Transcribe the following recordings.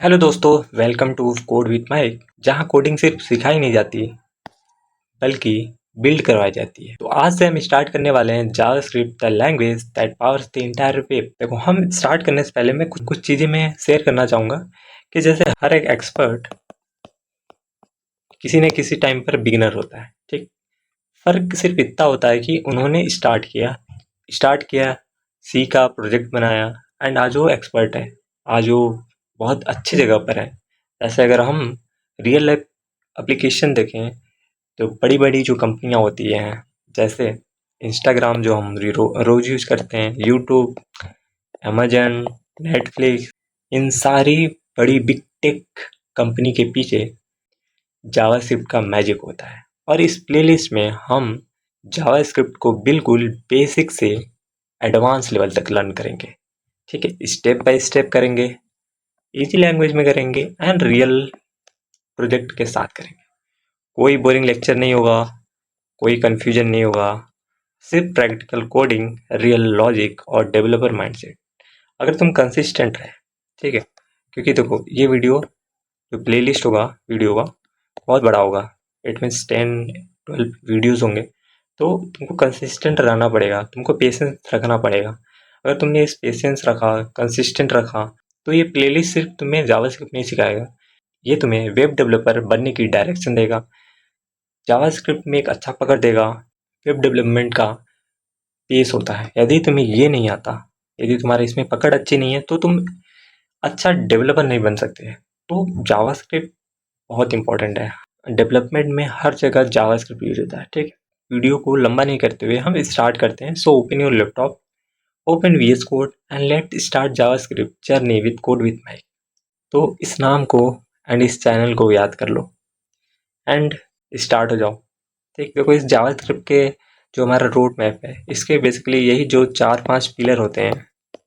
Hello दोस्तों, welcome to code with Mike, जहां coding सिर्फ सिखाई नहीं जाती बल्कि बिल्ड करवाई जाती है। तो आज से हम स्टार्ट करने वाले हैं JavaScript, the language that powers the entire web. देखो, हम स्टार्ट करने से पहले मैं कुछ चीज़ें मैं शेयर करना चाहूँगा कि जैसे हर एक एक्सपर्ट किसी न किसी टाइम पर बिगिनर होता है, ठीक। फ़र्क सिर्फ इतना होता है कि उन्होंने स्टार्ट किया, सीखा, प्रोजेक्ट बनाया एंड आज वो एक्सपर्ट है। आज वो बहुत अच्छी जगह पर है। ऐसे अगर हम रियल लाइफ एप्लीकेशन देखें तो बड़ी बड़ी जो कंपनियां होती हैं, जैसे इंस्टाग्राम जो हम रोज़ यूज़ करते हैं, यूट्यूब, अमेजन, नेटफ्लिक्स, इन सारी बड़ी बिग टेक कंपनी के पीछे जावास्क्रिप्ट का मैजिक होता है। और इस प्लेलिस्ट में हम जावास्क्रिप्ट को बिल्कुल बेसिक से एडवांस लेवल तक लर्न करेंगे, ठीक है। स्टेप बाय स्टेप करेंगे, इजी लैंग्वेज में करेंगे एंड रियल प्रोजेक्ट के साथ करेंगे। कोई बोरिंग लेक्चर नहीं होगा, कोई कन्फ्यूजन नहीं होगा, सिर्फ प्रैक्टिकल कोडिंग, रियल लॉजिक और डेवलपर माइंडसेट। अगर तुम कंसिस्टेंट रहे, ठीक है, क्योंकि देखो ये वीडियो जो प्लेलिस्ट होगा वीडियो का बहुत बड़ा होगा। इट मीन्स 10-12 वीडियोज़ होंगे। तो तुमको कंसिस्टेंट रहना पड़ेगा, तुमको पेशेंस रखना पड़ेगा। अगर तुमने इस पेशेंस रखा, कंसिस्टेंट रखा, तो ये प्लेलिस्ट सिर्फ तुम्हें जावास्क्रिप्ट नहीं सिखाएगा, ये तुम्हें वेब डेवलपर बनने की डायरेक्शन देगा, जावास्क्रिप्ट में एक अच्छा पकड़ देगा। वेब डेवलपमेंट का पेस होता है। यदि तुम्हें ये नहीं आता, यदि तुम्हारे इसमें पकड़ अच्छी नहीं है, तो तुम अच्छा डेवलपर नहीं बन सकते। तो जावास्क्रिप्ट बहुत इंपॉर्टेंट है। डेवलपमेंट में हर जगह जावास्क्रिप्ट यूज होता है, ठीक है। वीडियो को लंबा नहीं करते हुए हम स्टार्ट करते हैं। So open your laptop, open VS code and let start JavaScript journey with code with Mike. तो इस नाम को एंड इस चैनल को याद कर लो एंड स्टार्ट हो जाओ, ठीक। देखो, इस जावास्क्रिप्ट के जो हमारा रोड मैप है, इसके बेसिकली यही जो 4-5 पिलर होते हैं,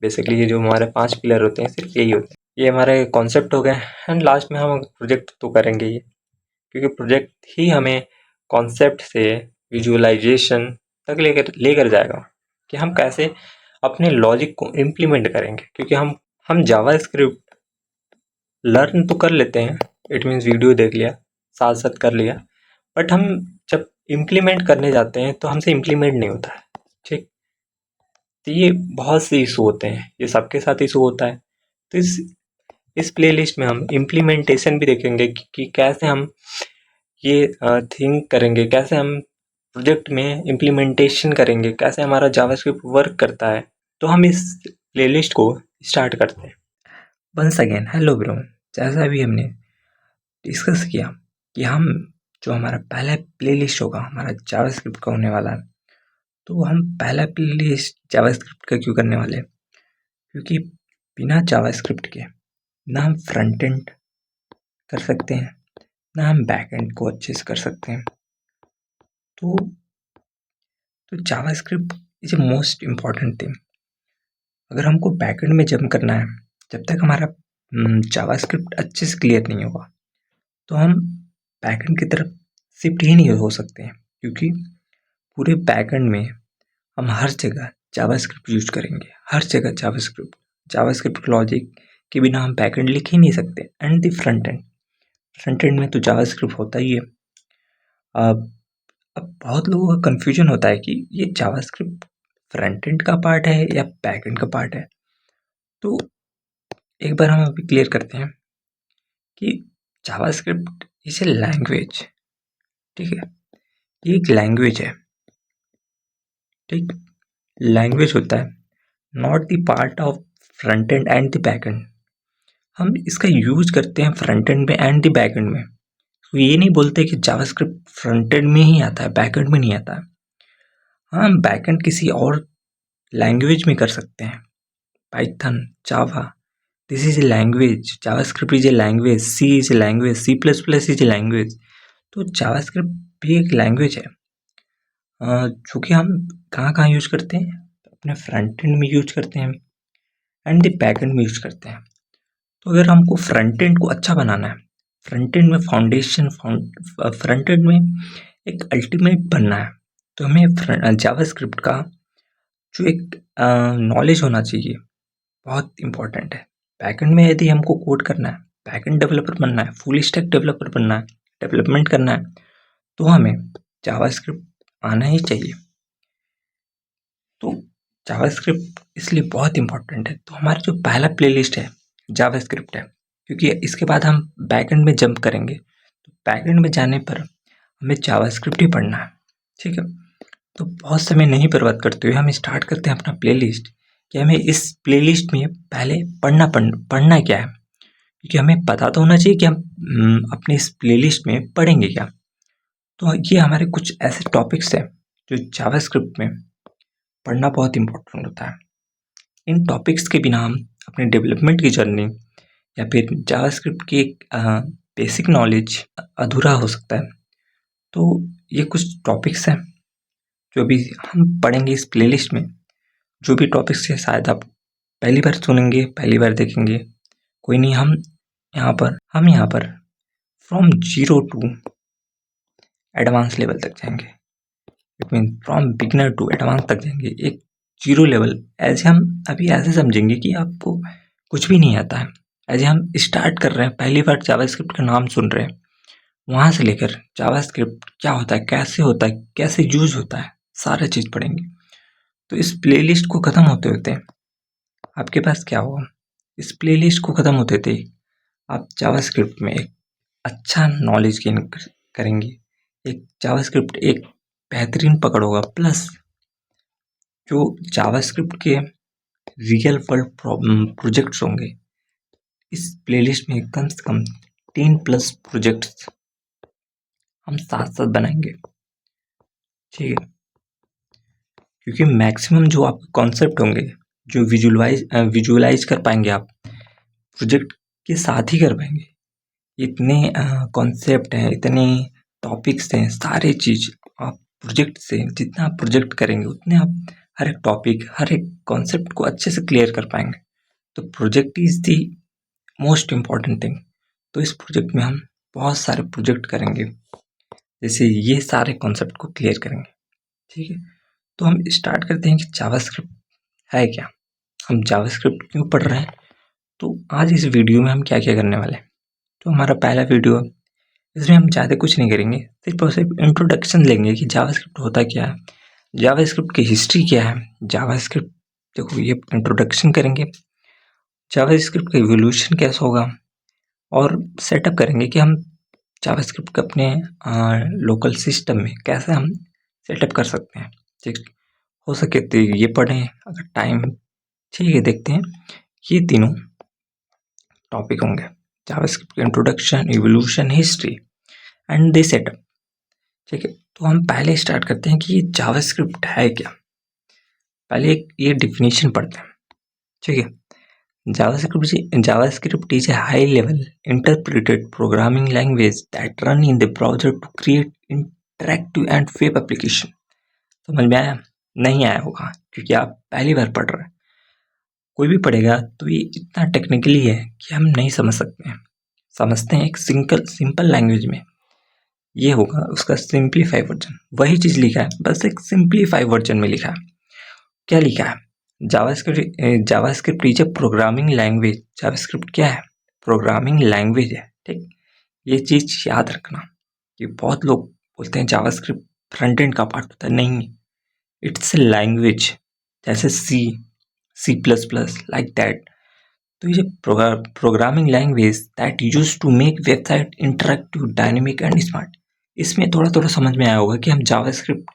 बेसिकली ये जो हमारे 5 पिलर होते हैं, सिर्फ यही होते हैं। ये हमारे कॉन्सेप्ट हो गए एंड लास्ट में हम प्रोजेक्ट तो करेंगे ही, क्योंकि प्रोजेक्ट ही हमें कॉन्सेप्ट से विजुअलाइजेशन तक लेकर जाएगा कि हम कैसे अपने लॉजिक को इम्प्लीमेंट करेंगे। क्योंकि हम जावास्क्रिप्ट लर्न तो कर लेते हैं, इट मीन्स वीडियो देख लिया, साथ साथ कर लिया, बट हम जब इम्प्लीमेंट करने जाते हैं तो हमसे इम्प्लीमेंट नहीं होता है, ठीक। तो ये बहुत से इशू होते हैं, ये सबके साथ इशू होता है। तो इस प्लेलिस्ट में हम इम्प्लीमेंटेशन भी देखेंगे कि कैसे हम ये थिंक करेंगे, कैसे हम प्रोजेक्ट में इम्प्लीमेंटेशन करेंगे, कैसे हमारा जावास्क्रिप्ट वर्क करता है। तो हम इस प्लेलिस्ट को स्टार्ट करते हैं। वंस अगेन हेलो ब्रो, जैसा भी हमने डिस्कस किया कि हम जो हमारा पहला प्लेलिस्ट होगा हमारा जावास्क्रिप्ट का होने वाला है। तो हम पहला प्लेलिस्ट जावास्क्रिप्ट का क्यों करने वाले हैं? क्योंकि बिना जावास्क्रिप्ट के ना हम फ्रंट एंड कर सकते हैं, ना हम बैक एंड को अच्छे से कर सकते हैं। तो JavaScript is a most important thing. अगर हमको बैकएंड में जंप करना है, जब तक हमारा जावास्क्रिप्ट अच्छे से क्लियर नहीं होगा, तो हम बैकएंड की तरफ शिफ्ट ही नहीं हो सकते हैं। क्योंकि पूरे बैकएंड में हम हर जगह जावास्क्रिप्ट यूज करेंगे, हर जगह जावास्क्रिप्ट लॉजिक के बिना हम बैकएंड लिख ही नहीं सकते। एंड द फ्रंट एंड में तो जावास्क्रिप्ट होता ही है। अब बहुत लोगों का कन्फ्यूजन होता है कि ये जावास्क्रिप्ट फ्रंट एंड का पार्ट है या बैक एंड का पार्ट है। तो एक बार हम अभी क्लियर करते हैं कि जावास्क्रिप्ट इज ए लैंग्वेज, ठीक है। ये एक लैंग्वेज है, ठीक। लैंग्वेज होता है, not the part of front end the back and. हम इसका यूज करते हैं फ्रंट एंड में एंड द बैक एंड में। तो ये नहीं बोलते कि जावास्क्रिप्ट फ्रंट एंड में ही आता है, बैक एंड में नहीं आता है। हाँ, हम बैक एंड किसी और लैंग्वेज में कर सकते हैं, Python, Java, this is a language. JavaScript is a language, C is a language, C++ is a language. तो जावास्क्रिप्ट भी एक लैंग्वेज है, जो कि हम कहाँ कहाँ यूज करते हैं, अपने फ्रंट एंड में यूज करते हैं एंड द बैक एंड में यूज करते हैं। तो अगर हमको फ्रंट एंड को अच्छा बनाना है, फ्रंट एंड में फाउंडेशन, फ्रंट एंड में एक अल्टीमेट बनना है, तो हमें जावास्क्रिप्ट का जो एक नॉलेज होना चाहिए, बहुत इम्पोर्टेंट है। बैकएंड में यदि हमको कोड करना है, बैकएंड डेवलपर बनना है, फुल स्टैक डेवलपर बनना है, डेवलपमेंट करना है, तो हमें जावास्क्रिप्ट आना ही चाहिए। तो जावास्क्रिप्ट इसलिए बहुत इंपॉर्टेंट है। तो हमारा जो पहला प्लेलिस्ट है जावास्क्रिप्ट है, क्योंकि इसके बाद हम बैकएंड में जंप करेंगे। तो बैकएंड में जाने पर हमें जावास्क्रिप्ट ही पढ़ना है, ठीक है। तो बहुत समय नहीं बर्बाद करते हुए हम स्टार्ट करते हैं अपना प्लेलिस्ट कि हमें इस प्लेलिस्ट में पहले पढ़ना क्या है, क्योंकि हमें पता तो होना चाहिए कि हम अपने इस प्लेलिस्ट में पढ़ेंगे क्या। तो ये हमारे कुछ ऐसे टॉपिक्स हैं जो जावास्क्रिप्ट में पढ़ना बहुत इंपॉर्टेंट होता है। इन टॉपिक्स के बिना हम अपने डेवलपमेंट की जर्नी या फिर जावास्क्रिप्ट की एक बेसिक नॉलेज अधूरा हो सकता है। तो ये कुछ टॉपिक्स हैं जो अभी हम पढ़ेंगे इस प्लेलिस्ट में। जो भी टॉपिक्स है शायद आप पहली बार सुनेंगे, पहली बार देखेंगे, कोई नहीं। हम यहाँ पर from zero to advance level तक जाएंगे। It mean from beginner to advance तक जाएंगे। एक जीरो लेवल ऐसे हम अभी ऐसे समझेंगे कि आपको कुछ भी नहीं आता है। ऐसे हम स्टार्ट कर रहे हैं, पहली बार जावास्क्रिप्ट का नाम सुन रहे हैं, वहाँ से लेकर जावास्क्रिप्ट क्या होता है, कैसे यूज होता है, सारा चीज़ पढ़ेंगे। तो इस प्लेलिस्ट को ख़त्म होते होते आपके पास क्या होगा, इस प्लेलिस्ट को ख़त्म होते थे आप जावास्क्रिप्ट में एक अच्छा नॉलेज गेन करेंगे। एक जावास्क्रिप्ट एक बेहतरीन पकड़ होगा। प्लस जो जावास्क्रिप्ट के रियल वर्ल्ड प्रोजेक्ट्स होंगे, इस प्लेलिस्ट में कम से कम 10+ प्रोजेक्ट्स हम साथ साथ बनाएंगे, ठीक है। क्योंकि मैक्सिमम जो आपके कॉन्सेप्ट होंगे, जो विजुअलाइज कर पाएंगे आप प्रोजेक्ट के साथ ही कर पाएंगे। इतने कॉन्सेप्ट हैं, इतने टॉपिक्स हैं, सारे चीज़ आप प्रोजेक्ट से जितना आप प्रोजेक्ट करेंगे उतने आप हर एक टॉपिक, हर एक कॉन्सेप्ट को अच्छे से क्लियर कर पाएंगे। तो project is the most important thing. तो इस प्रोजेक्ट में हम बहुत सारे प्रोजेक्ट करेंगे, जैसे ये सारे कॉन्सेप्ट को क्लियर करेंगे, ठीक है। तो हम स्टार्ट करते हैं कि जावास्क्रिप्ट है क्या, हम जावास्क्रिप्ट क्यों पढ़ रहे हैं। तो आज इस वीडियो में हम क्या क्या करने वाले हैं। तो हमारा पहला वीडियो, इसमें हम ज़्यादा कुछ नहीं करेंगे, सिर्फ और सिर्फ इंट्रोडक्शन लेंगे कि जावास्क्रिप्ट होता क्या है, जावास्क्रिप्ट की हिस्ट्री क्या है। जावास्क्रिप्ट देखो, ये इंट्रोडक्शन करेंगे, जावास्क्रिप्ट का इवोल्यूशन कैसा होगा, और सेटअप करेंगे कि हम जावास्क्रिप्ट को अपने लोकल सिस्टम में कैसे हम सेटअप कर सकते हैं, ठीक। हो सके तो ये पढ़ें, अगर टाइम, ठीक है। देखते हैं, ये तीनों टॉपिक होंगे, JavaScript introduction, evolution, history and they setup, ठीक है। तो हम पहले स्टार्ट करते हैं कि ये जावास्क्रिप्ट है क्या। पहले एक ये डिफिनीशन पढ़ते हैं, ठीक है। JavaScript is a high-level interpreted programming language that run in the browser to create interactive and web application। समझ में आया? नहीं आया होगा क्योंकि आप पहली बार पढ़ रहे हैं। कोई भी पढ़ेगा तो ये इतना टेक्निकली है कि हम नहीं समझ सकते हैं। समझते हैं एक सिंपल लैंग्वेज में, ये होगा उसका सिंप्लीफाई वर्जन। वही चीज़ लिखा है, बस एक सिंप्लीफाई वर्जन में लिखा है। क्या लिखा है? JavaScript is A programming language. JavaScript क्या है? प्रोग्रामिंग लैंग्वेज है, ठीक। ये चीज़ याद रखना कि बहुत लोग बोलते हैं जावास्क्रिप्ट फ्रंट एंड का पार्ट होता है। नहीं, इट्स ए लैंग्वेज, जैसे C plus plus, like that. तो ये programming language that use to make website interactive, dynamic and smart. इसमें थोड़ा थोड़ा समझ में आया होगा कि हम जावास्क्रिप्ट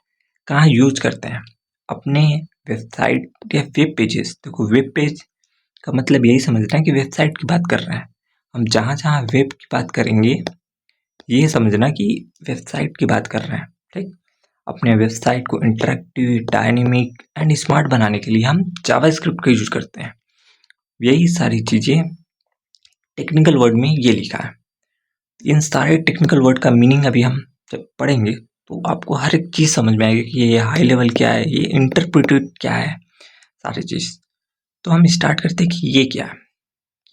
कहाँ यूज करते हैं अपने वेबसाइट या वेब पेजेस। देखो, वेब पेज का मतलब यही समझना है कि वेबसाइट की बात कर रहे हैं हम। जहाँ जहाँ वेब की बात करेंगे, ये समझना कि वेबसाइट की बात कर रहे हैं, ठीक। अपने वेबसाइट को इंटरेक्टिव, डायनेमिक एंड स्मार्ट बनाने के लिए हम जावास्क्रिप्ट का यूज करते हैं। यही सारी चीज़ें टेक्निकल वर्ड में ये लिखा है। इन सारे टेक्निकल वर्ड का मीनिंग अभी हम जब पढ़ेंगे तो आपको हर एक चीज़ समझ में आएगी कि ये हाई लेवल क्या है, ये इंटरप्रेटेड क्या है, सारी चीज़। तो हम स्टार्ट करते हैं कि ये क्या है।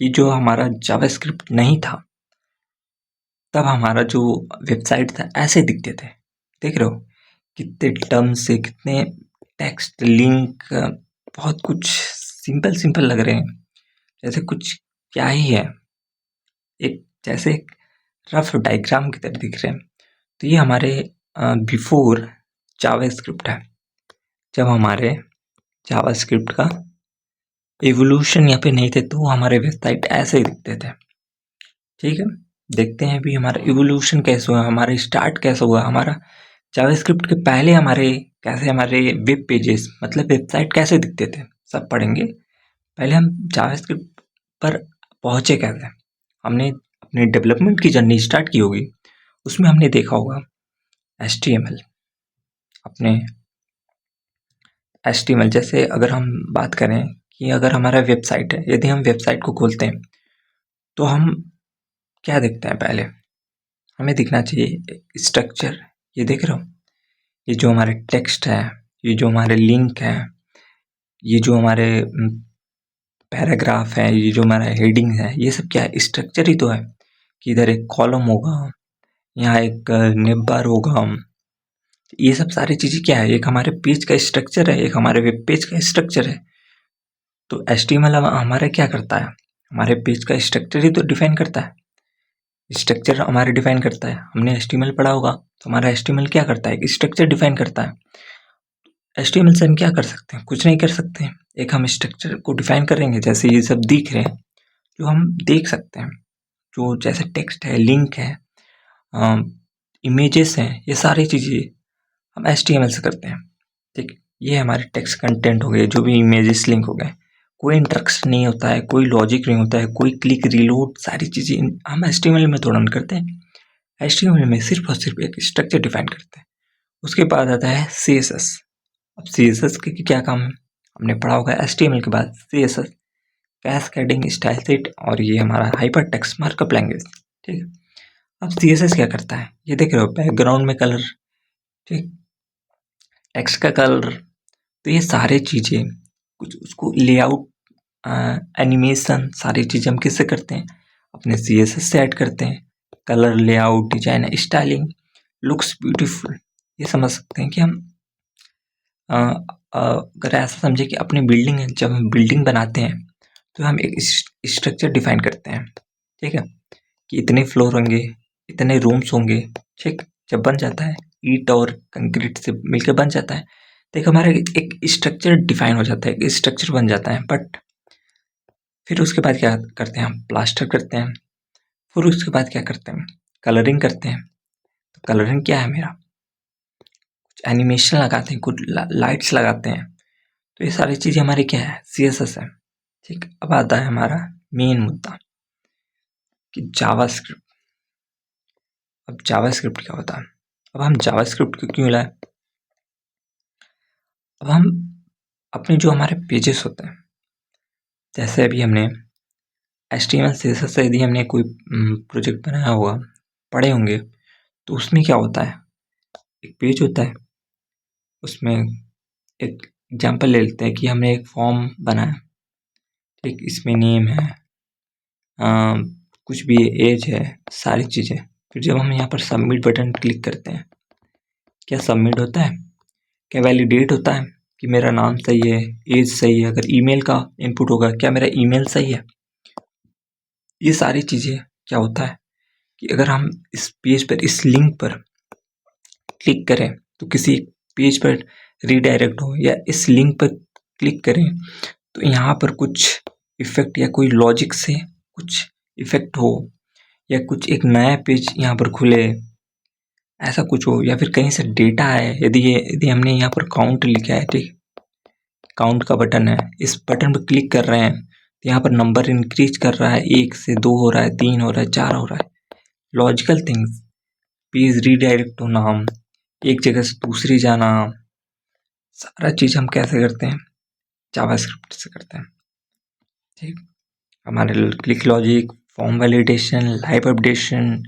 कि जो हमारा जावास्क्रिप्ट नहीं था, तब हमारा जो वेबसाइट था ऐसे दिखते थे। देख रहे हो कितने टर्म्स से, कितने टेक्स्ट, लिंक, बहुत कुछ सिंपल सिंपल लग रहे हैं, जैसे कुछ क्या ही है। एक जैसे एक रफ डायग्राम की तरह दिख रहे हैं। तो ये हमारे बिफोर जावास्क्रिप्ट है, जब हमारे जावास्क्रिप्ट का एवोल्यूशन यहाँ पे नहीं थे तो हमारे वेबसाइट ऐसे ही दिखते थे। ठीक है, देखते हैं भी हमारा एवोल्यूशन कैसे हुआ, हमारा स्टार्ट कैसे हुआ, हमारा जावास्क्रिप्ट के पहले हमारे कैसे हमारे वेब पेजेस मतलब वेबसाइट कैसे दिखते थे, सब पढ़ेंगे। पहले हम जावास्क्रिप्ट पर पहुँचे कैसे। हमने अपने डेवलपमेंट की जर्नी स्टार्ट की होगी, उसमें हमने देखा होगा HTML। अपने HTML जैसे अगर हम बात करें कि अगर हमारा वेबसाइट है, यदि हम वेबसाइट को खोलते हैं तो हम क्या देखते हैं, पहले हमें दिखना चाहिए स्ट्रक्चर। ये देख रहे हो, ये जो हमारे टेक्स्ट है, ये जो हमारे लिंक है, ये जो हमारे पैराग्राफ है, ये जो हमारा हेडिंग है, ये सब क्या है, स्ट्रक्चर ही तो है। कि इधर एक कॉलम होगा, यहाँ एक नेबर होगा, ये सब सारी चीज़ें क्या है, एक हमारे पेज का स्ट्रक्चर है, एक हमारे वेब पेज का स्ट्रक्चर है। तो HTML हमारा क्या करता है, हमारे पेज का स्ट्रक्चर ही तो डिफाइन करता है। स्ट्रक्चर हमारे डिफाइन करता है, हमने HTML पढ़ा होगा तो हमारा HTML क्या करता है, स्ट्रक्चर डिफाइन करता है। HTML से हम क्या कर सकते हैं, कुछ नहीं कर सकते हैं। एक हम स्ट्रक्चर को डिफाइन करेंगे, जैसे ये सब दिख रहे हैं जो हम देख सकते हैं, जो जैसे टेक्स्ट है, लिंक है, इमेजेस हैं, ये सारी चीज़ें हम HTML से करते हैं। ठीक, ये हमारे टेक्स्ट कंटेंट हो गए, जो भी इमेजेस लिंक हो गए, कोई इंटरेक्शन नहीं होता है, कोई लॉजिक नहीं होता है, कोई क्लिक रिलोड, सारी चीज़ें हम HTML में थोड़ा करते हैं। HTML में सिर्फ और सिर्फ एक स्ट्रक्चर डिफाइन करते हैं। उसके बाद आता है CSS। अब CSS के क्या काम है, हमने पढ़ा होगा HTML के बाद CSS, कैस्केडिंग स्टाइल सेट, और ये हमारा हाइपर टेक्स्ट मार्कअप लैंग्वेज। ठीक है, अब CSS क्या करता है, ये देख रहे हो बैकग्राउंड में कलर, ठीक, टेक्स्ट का कलर, तो ये सारी चीज़ें कुछ उसको लेआउट, एनिमेशन, सारी चीज़ें हम किससे करते हैं, अपने CSS से ऐड करते हैं। Colour, layout, design, styling, looks beautiful, ये समझ सकते हैं कि हम अगर ऐसा समझे कि अपनी बिल्डिंग है, जब हम बिल्डिंग बनाते हैं तो हम एक स्ट्रक्चर डिफाइन करते हैं। ठीक है, कि इतने फ्लोर होंगे, इतने रूम्स होंगे। ठीक, जब बन जाता है, ईंट और कंक्रीट से मिलकर बन जाता है, तो एक हमारा एक स्ट्रक्चर डिफाइन हो जाता है, एक स्ट्रक्चर बन जाता है। बट फिर उसके बाद क्या करते हैं, हम प्लास्टर करते हैं। फिर उसके बाद क्या करते हैं, कलरिंग करते हैं। तो कलरिंग क्या है, मेरा कुछ एनिमेशन लगाते हैं, कुछ लाइट्स लगाते हैं। तो ये सारी चीज़ें हमारी क्या है, CSS है। ठीक, अब आता है हमारा मेन मुद्दा कि जावास्क्रिप्ट। अब जावास्क्रिप्ट क्या होता है, अब हम जावास्क्रिप्ट को क्यों लाए। अब हम अपने जो हमारे पेजेस होते हैं, जैसे अभी हमने HTML CSS से यदि हमने कोई प्रोजेक्ट बनाया होगा, पढ़े होंगे, तो उसमें क्या होता है, एक पेज होता है, उसमें एक एग्जांपल ले लेते हैं कि हमने एक फॉर्म बनाया। ठीक, इसमें नेम है, कुछ भी एज है, सारी चीज़ें। फिर जब हम यहाँ पर सबमिट बटन क्लिक करते हैं, क्या सबमिट होता है, क्या वैलिडेट होता है कि मेरा नाम सही है, एज सही है, अगर ईमेल का इनपुट होगा क्या मेरा ईमेल सही है। ये सारी चीज़ें क्या होता है कि अगर हम इस पेज पर, इस लिंक पर क्लिक करें तो किसी पेज पर रीडायरेक्ट हो, या इस लिंक पर क्लिक करें तो यहाँ पर कुछ इफेक्ट या कोई लॉजिक से कुछ इफेक्ट हो, या कुछ एक नया पेज यहाँ पर खुले, ऐसा कुछ हो, या फिर कहीं से डेटा है। यदि हमने यहाँ पर काउंट लिखा है, ठीक, काउंट का बटन है, इस बटन पर क्लिक कर रहे हैं तो यहाँ पर नंबर इंक्रीज कर रहा है, 1 से 2 हो रहा है, 3 हो रहा है, 4 हो रहा है। लॉजिकल थिंग्स, पेज रीडायरेक्ट होना, एक जगह से दूसरी जाना, सारा चीज़ हम कैसे करते हैं, जावास्क्रिप्ट से करते हैं। ठीक, हमारे click logic, form validation, live updation,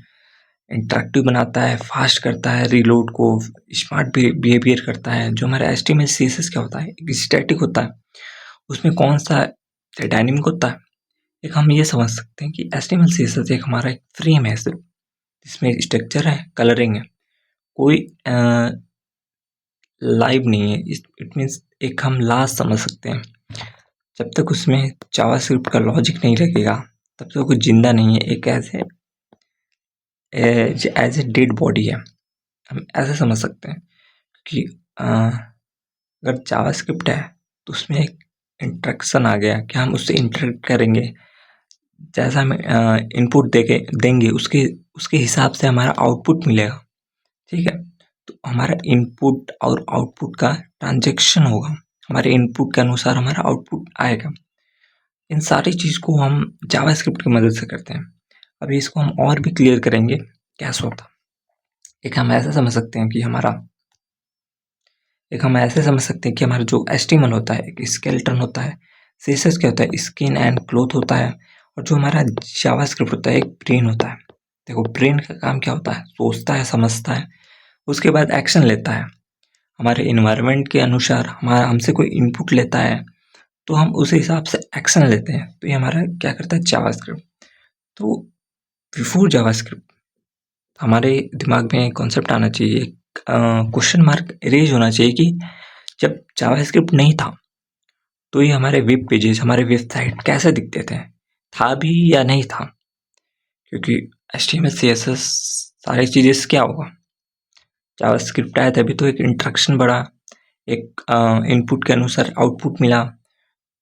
interactive बनाता है, फास्ट करता है रीलोड को, स्मार्ट बिहेवियर करता है। जो हमारा HTML CSS क्या होता है, एक स्टैटिक होता है, उसमें कौन सा डायनेमिक होता है। एक हम ये समझ सकते हैं कि HTML CSS एक हमारा एक फ्रेम है सिर्फ, जिसमें स्ट्रक्चर है, कलरिंग है, कोई लाइव नहीं है। इट मीन्स एक हम लास्ट समझ सकते हैं, जब तक उसमें जावास्क्रिप्ट का लॉजिक नहीं लगेगा, तब तो कुछ जिंदा नहीं है, एक एज ए डेड बॉडी है, हम ऐसे समझ सकते हैं। कि अगर जावास्क्रिप्ट है तो उसमें एक इंटरेक्शन आ गया कि हम उससे इंटरेक्ट करेंगे, जैसा हम इनपुट देंगे उसके उसके हिसाब से हमारा आउटपुट मिलेगा, ठीक है। तो हमारा इनपुट और आउटपुट का ट्रांजैक्शन होगा, हमारे इनपुट के अनुसार हमारा आउटपुट आएगा। इन सारी चीज़ को हम जावास्क्रिप्ट की मदद से करते हैं। अभी इसको हम और भी क्लियर करेंगे कैसे होता। एक हम ऐसे समझ सकते हैं कि हमारा जो HTML होता है एक स्केलेटन होता है, CSS क्या होता है स्किन एंड क्लोथ होता है, और जो हमारा जावास्क्रिप्ट होता है एक ब्रेन होता है। देखो ब्रेन का काम क्या होता है, सोचता है, समझता है, उसके बाद एक्शन लेता है। हमारे इन्वायरमेंट के अनुसार हमारा हमसे कोई इनपुट लेता है तो हम उस हिसाब से एक्शन लेते हैं। तो ये हमारा क्या करता है जावास्क्रिप्ट। तो बिफोर जावास्क्रिप्ट हमारे दिमाग में कॉन्सेप्ट आना चाहिए, क्वेश्चन मार्क रेज होना चाहिए कि जब जावास्क्रिप्ट नहीं था तो ये हमारे वेब पेजेस, हमारे वेबसाइट कैसे दिखते थे, था भी या नहीं था। क्योंकि HTML CSS सारी चीज़ें से क्या होगा, जावास्क्रिप्ट आया तभी तो एक इंटरेक्शन बढ़ा, एक इनपुट के अनुसार आउटपुट मिला।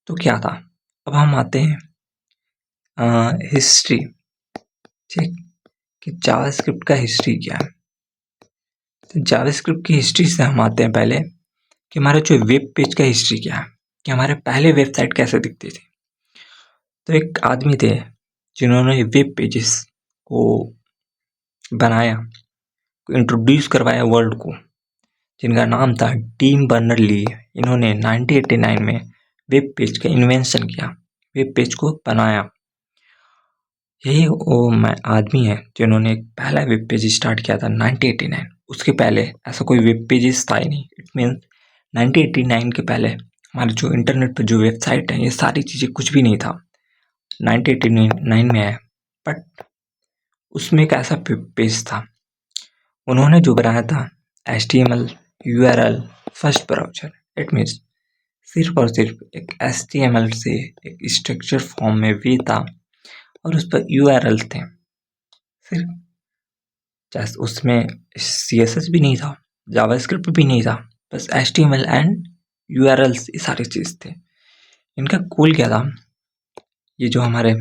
तो क्या था, अब हम आते हैं हिस्ट्री, ठीक, कि जावास्क्रिप्ट का हिस्ट्री क्या है। तो जावास्क्रिप्ट की हिस्ट्री से हम आते हैं पहले कि हमारे जो वेब पेज का हिस्ट्री क्या है, कि हमारे पहले वेबसाइट कैसे दिखती थी। तो एक आदमी थे जिन्होंने वेब पेजेस को बनाया, इंट्रोड्यूस करवाया वर्ल्ड को, जिनका नाम था टिम बर्नर्स-ली। इन्होंने 1989 में वेब पेज का इन्वेंशन किया, वेब पेज को बनाया। यही वो आदमी है जिन्होंने पहला वेब पेज स्टार्ट किया था 1989। उसके पहले ऐसा कोई वेब पेजेस था ही नहीं। इट मीन्स 1989 के पहले हमारे जो इंटरनेट पर जो वेबसाइट है ये सारी चीज़ें कुछ भी नहीं था, 1989 में आया। बट उसमें एक ऐसा पेज था, उन्होंने जो बनाया था HTML URL first browser. It means सिर्फ और सिर्फ एक HTML से एक स्ट्रक्चर फॉर्म में भी था और उस पर URL थे सिर्फ। जैसे उसमें CSS भी नहीं था, जावास्क्रिप्ट भी नहीं था, बस HTML एंड URLs ये सारी चीज़ थे। इनका गोल क्या था, ये जो हमारे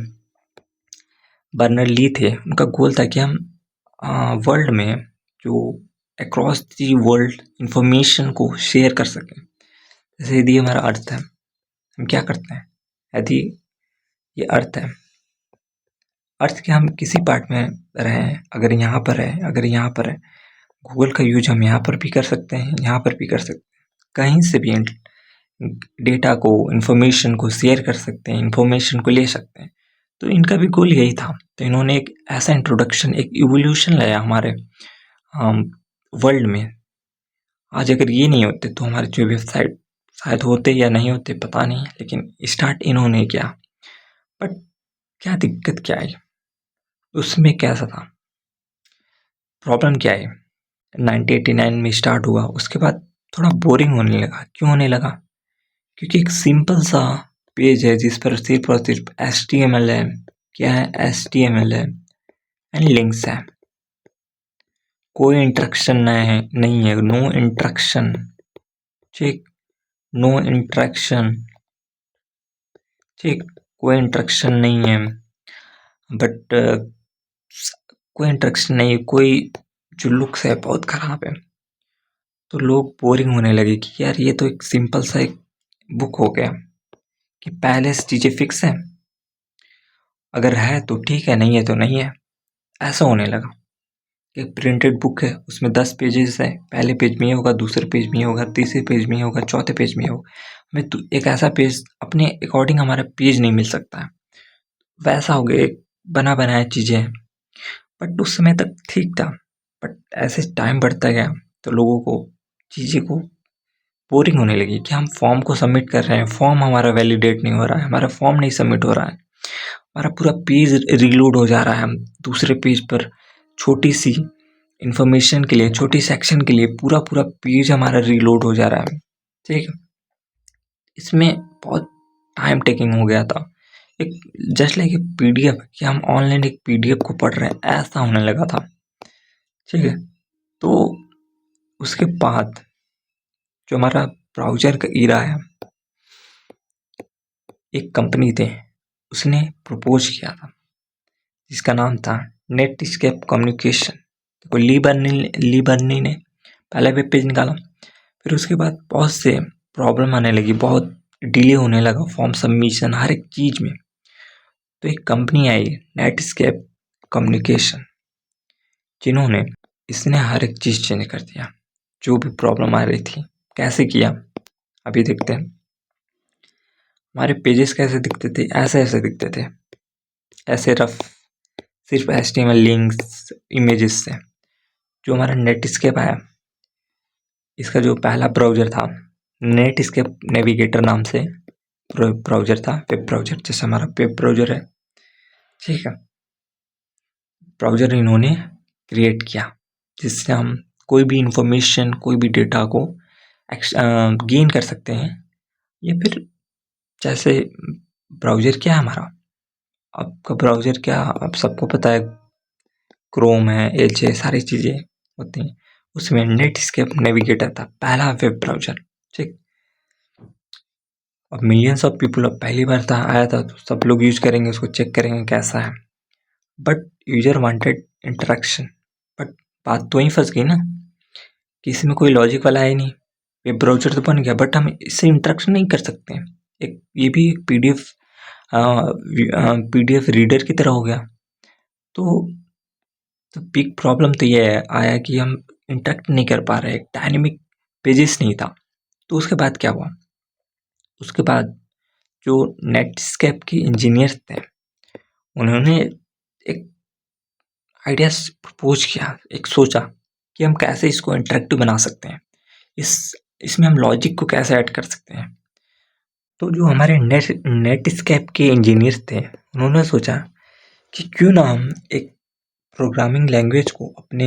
बर्नर्स-ली थे उनका गोल था कि हम वर्ल्ड में जो अक्रॉस दी वर्ल्ड इंफॉर्मेशन को शेयर कर सकें। जैसे यदि हमारा अर्थ है, हम क्या करते हैं, यदि ये अर्थ है, अर्थ के हम किसी पार्ट में रहें, अगर यहाँ पर है, गूगल का यूज हम यहाँ पर भी कर सकते हैं, यहाँ पर भी कर सकते हैं, कहीं से भी डेटा को, इंफॉर्मेशन को शेयर कर सकते हैं, इंफॉर्मेशन को ले सकते हैं। तो इनका भी गोल यही था। तो इन्होंने एक ऐसा इंट्रोडक्शन, एक इवोल्यूशन लाया हमारे वर्ल्ड में। आज अगर ये नहीं होते तो हमारे जो वेबसाइट शायद होते या नहीं होते पता नहीं, लेकिन स्टार्ट इन्होंने किया। बट क्या दिक्कत क्या आई, उसमें कैसा था, प्रॉब्लम क्या है, 1989 में स्टार्ट हुआ, उसके बाद थोड़ा बोरिंग होने लगा। क्यों होने लगा, क्योंकि एक सिंपल सा पेज है जिस पर सिर्फ और सिर्फ HTML है, क्या है HTML है एंड लिंक्स है, कोई इंटरेक्शन नहीं है, नो इंटरेक्शन, ठीक, नो इंटरेक्शन, ठीक, कोई इंटरेक्शन नहीं है। बट कोई इंटरेक्शन नहीं, कोई जो लुक्स है बहुत ख़राब है। तो लोग बोरिंग होने लगे कि यार ये तो एक सिंपल सा एक बुक हो गया कि पहले से चीज़ें फिक्स हैं, अगर है तो ठीक है, नहीं है तो नहीं है, ऐसा होने लगा। एक प्रिंटेड बुक है, उसमें 10 पेजेस है, पहले पेज में ये होगा, दूसरे पेज में ये होगा, तीसरे पेज में ये होगा, चौथे पेज में ये होगा। हमें तो एक ऐसा पेज अपने अकॉर्डिंग हमारा पेज नहीं मिल सकता है, वैसा हो गया, एक बना बनाया चीज़ें हैं। बट उस समय तक ठीक था, बट ऐसे टाइम बढ़ता गया तो लोगों को चीज़ें को बोरिंग होने लगी कि हम फॉर्म को सबमिट कर रहे हैं, फॉर्म हमारा वैलिडेट नहीं हो रहा है, हमारा फॉर्म नहीं सबमिट हो रहा है, हमारा पूरा पेज रीलोड हो जा रहा है, हम दूसरे पेज पर छोटी सी इंफॉर्मेशन के लिए, छोटी सेक्शन के लिए पूरा पेज हमारा रीलोड हो जा रहा है, ठीक है। इसमें बहुत टाइम टेकिंग हो गया था एक जस्ट लाइक ए पीडीएफ, कि हम ऑनलाइन एक पीडीएफ को पढ़ रहे हैं, ऐसा होने लगा था। ठीक है, तो उसके बाद जो हमारा ब्राउज़र का ईरा है, एक कंपनी थे, उसने प्रपोज किया था जिसका नाम था नेटस्केप कम्युनिकेशन। तो ली बर्नी ने पहला वेब पेज निकाला, फिर उसके बाद बहुत से प्रॉब्लम आने लगी, बहुत डिले होने लगा फॉर्म सबमिशन हर एक चीज़ में। तो एक कंपनी आई नेटस्केप कम्युनिकेशन, जिन्होंने इसने हर एक चीज़ चेंज कर दिया, जो भी प्रॉब्लम आ रही थी। कैसे किया अभी देखते हैं। हमारे पेजेस कैसे दिखते थे, ऐसे दिखते थे, ऐसे रफ, सिर्फ HTML लिंक्स इमेजेस से। जो हमारा नेटस्केप आया, इसका जो पहला ब्राउज़र था, नेटस्केप नेविगेटर नाम से ब्राउज़र था, वेब ब्राउज़र, जैसे हमारा वेब ब्राउज़र है। ठीक है, ब्राउज़र इन्होंने क्रिएट किया जिससे हम कोई भी इंफॉर्मेशन, कोई भी डेटा को गेन कर सकते हैं। या फिर जैसे ब्राउज़र क्या है हमारा, आपका ब्राउज़र क्या, आप सबको पता है, क्रोम है, एज है, सारी चीज़ें होती हैं। उसमें नेटस्केप नेविगेटर था पहला वेब ब्राउज़र। ठीक, अब मिलियंस ऑफ पीपल, अब पहली बार था आया था, तो सब लोग यूज करेंगे, उसको चेक करेंगे कैसा है। But user wanted interaction, but बात तो वहीं फंस गई ना कि इसमें कोई लॉजिक वाला है नहीं। वेब ब्राउज़र तो बन गया, बट हम इससे इंटरेक्शन नहीं कर सकते हैं। एक ये भी एक पीडीएफ रीडर की तरह हो गया। तो बिग प्रॉब्लम तो ये आया कि हम इंटरेक्ट नहीं कर पा रहे, डायनेमिक पेजेस नहीं था। तो उसके बाद क्या हुआ, उसके बाद जो नेटस्केप के इंजीनियर्स थे, उन्होंने एक आइडिया प्रपोज किया, एक सोचा कि हम कैसे इसको इंटरेक्टिव बना सकते हैं, इसमें हम लॉजिक को कैसे ऐड कर सकते हैं। तो जो हमारे नेटस्केप के इंजीनियर्स थे, उन्होंने सोचा कि क्यों ना हम एक प्रोग्रामिंग लैंग्वेज को अपने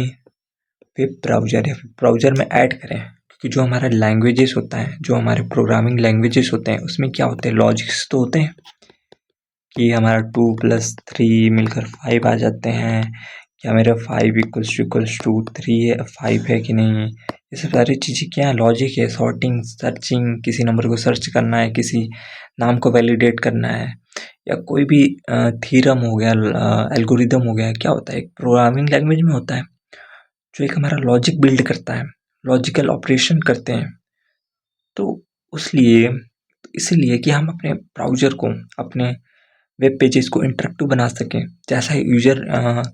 वेब ब्राउज़र या ब्राउज़र में ऐड करें। क्योंकि जो हमारा लैंग्वेजेस होता है, जो हमारे प्रोग्रामिंग लैंग्वेजेस होते हैं, उसमें क्या होते हैं, लॉजिक्स तो होते हैं कि हमारा 2+3 मिलकर 5 आ जाते हैं, क्या मेरा 5 इक्वल्स टू 3 है, 5 है कि नहीं। ये सब सारी चीज़ें क्या है, लॉजिक है, सॉर्टिंग, सर्चिंग, किसी नंबर को सर्च करना है, किसी नाम को वैलिडेट करना है, या कोई भी थीरम हो गया, एल्गोरिदम हो गया, क्या होता है, एक प्रोग्रामिंग लैंग्वेज में होता है जो एक हमारा लॉजिक बिल्ड करता है, लॉजिकल ऑपरेशन करते हैं। तो इसलिए कि हम अपने ब्राउज़र को, अपने वेब पेजेस को इंटरेक्टिव बना सकें, जैसा यूजर